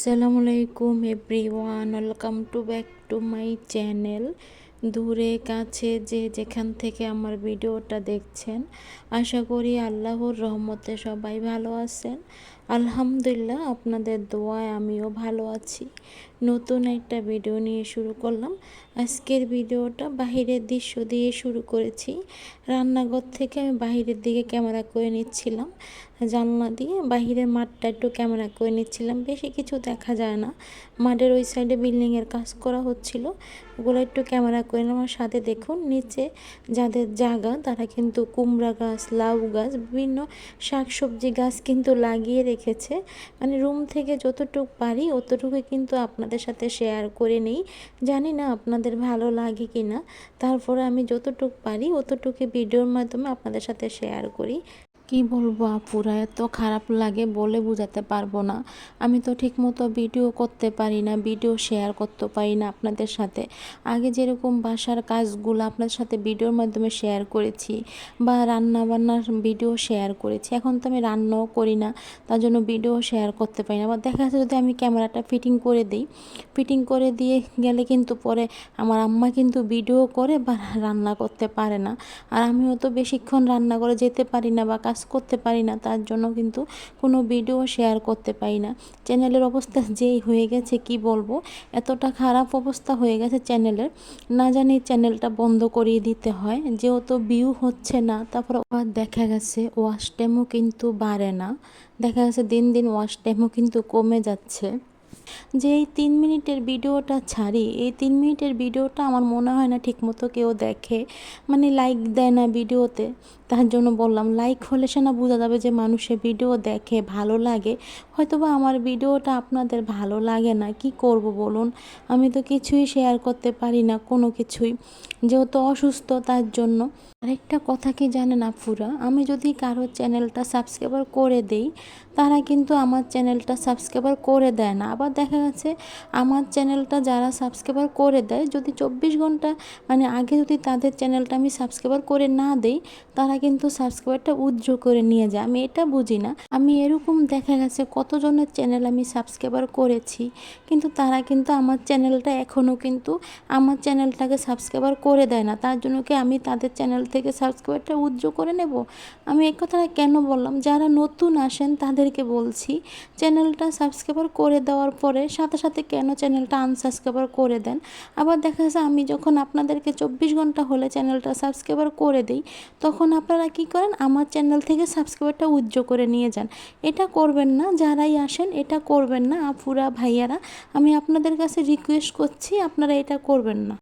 আসসালামু আলাইকুম everyone, welcome to back to my channel. দূরে কাছে যে যেখান থেকে আমার ভিডিওটা দেখছেন, আশা করি আল্লাহর রহমতে সবাই ভালো আছেন। আলহামদুলিল্লাহ, আপনাদের দোয়ায় আমিও ভালো আছি। নতুন একটা ভিডিও নিয়ে শুরু করলাম। আজকের ভিডিওটা বাহিরের দৃশ্য দিয়ে শুরু করেছি। রান্নাঘর থেকে আমি বাহিরের দিকে ক্যামেরা করে নিচ্ছিলাম, জানলা দিয়ে বাহিরের মাঠটা একটু ক্যামেরা করে নিচ্ছিলাম। বেশি কিছু দেখা যায় না, মাঠের ওই সাইডে বিল্ডিংয়ের কাজ করা হচ্ছিল, ওগুলো একটু ক্যামেরা করে নিলাম। আমার সাথে দেখুন, নিচে যাদের জায়গা তারা কিন্তু কুমড়া গাছ, লাউ গাছ, বিভিন্ন শাকসবজি গাছ কিন্তু লাগিয়ে রেখেছে। মানে রুম থেকে যতটুকু পারি অতটুকু কিন্তু আপনাদের সাথে শেয়ার করে নিই। জানি না আপনাদের ভালো লাগে কি না, তারপরে আমি যতটুকু পারি অতটুকু ভিডিওর মাধ্যমে আপনাদের সাথে শেয়ার করি। কি বলবো আপুরা, এত খারাপ লাগে বলে বোঝাতে পারবো না। আমি তো ঠিকমতো ভিডিও করতে পারি না, ভিডিও শেয়ার করতে পারি না আপনাদের সাথে। আগে যেরকম বাসার কাজগুলো আপনাদের সাথে ভিডিওর মাধ্যমে শেয়ার করেছি বা রান্না বান্নার ভিডিও শেয়ার করেছি, এখন তো আমি রান্নাও করি না, তার জন্য ভিডিও শেয়ার করতে পারি না। আবার দেখা যাচ্ছে যদি আমি ক্যামেরাটা ফিটিং করে দিই, ফিটিং করে দিয়ে গেলে কিন্তু পরে আমার আম্মা কিন্তু ভিডিও করে বা রান্না করতে পারে না। আর আমিও তো বেশিক্ষণ রান্না করে যেতে পারি না বা কাজ করতে পারি না, তার জন্য কিন্তু কোনো ভিডিও শেয়ার করতে পারি না। চ্যানেলের অবস্থা যেই হয়ে গেছে কি বলবো, এতটা খারাপ অবস্থা হয়ে গেছে চ্যানেলের, না জানি চ্যানেলটা বন্ধ করিয়ে দিতে হয়, যেহেতু ভিউ হচ্ছে না। তারপর আবার দেখা গেছে ওয়াচ টাইমও কিন্তু বাড়ে না, দেখা গেছে দিন দিন ওয়াচ টাইমও কিন্তু কমে যাচ্ছে। যে এই 3 মিনিটের ভিডিওটা ছাড়ি, এই 3 মিনিটের ভিডিওটা আমার মনে হয় না ঠিকমতো কেউ দেখে, মানে লাইক দেয় না ভিডিওতে। তার জন্য বললাম, লাইক হলে সে না বোঝা যাবে যে মানুষের ভিডিও দেখে, ভালো লাগে। হয়তোবা আমার ভিডিওটা আপনাদের ভালো লাগে না, কি করব বলুন। আমি তো কিছুই শেয়ার করতে পারি না, কোনো কিছুই, যেহেতু অসুস্থ তার জন্য। আরেকটা কথা কি জানেন আপুরা, আমি যদি কারোর চ্যানেলটা সাবস্ক্রাইবার করে দেই, তারা কিন্তু আমার চ্যানেলটা সাবস্ক্রাইবার করে দেয় না। আবার দেখা গেছে আমার চ্যানেলটা যারা সাবস্ক্রাইবার করে দেয়, যদি 24 ঘন্টা মানে আগে যদি তাদের চ্যানেলটা আমি সাবস্ক্রাইবার করে না দেই, তারা কিন্তু সাবস্ক্রাইবারটা উইথড্র করে নিয়ে যায়। আমি এটা বুঝি না। আমি এরকম দেখা গেছে কতজনের চ্যানেল আমি সাবস্ক্রাইবার করেছি, কিন্তু তারা কিন্তু আমার চ্যানেলটা এখনও কিন্তু আমার চ্যানেলটাকে সাবস্ক্রাইবার করে দেয় না। তার জন্য কি আমি তাদের চ্যানেল থেকে সাবস্ক্রাইবারটা উইথড্র করে নেব? আমি এই কথাটা কেন বললাম, যারা নতুন আসেন তাদেরকে বলছি, চ্যানেলটা সাবস্ক্রাইবার করে দেওয়ার পরে সাথে সাথে কেন চ্যানেলটা আনসাবস্ক্রাইবার করে দেন? আবার দেখা যাচ্ছে আমি যখন আপনাদেরকে 24 ঘন্টা হলে চ্যানেলটা সাবস্ক্রাইবার করে দিই, তখন আপনারা কি করেন, আমার চ্যানেল থেকে সাবস্ক্রাইবারটা উইথড্র করে নিয়ে যান। এটা করবেন না, যারাই আসেন এটা করবেন না আপুরা, ভাইয়ারা, আমি আপনাদের কাছে রিকোয়েস্ট করছি, আপনারা এটা করবেন না।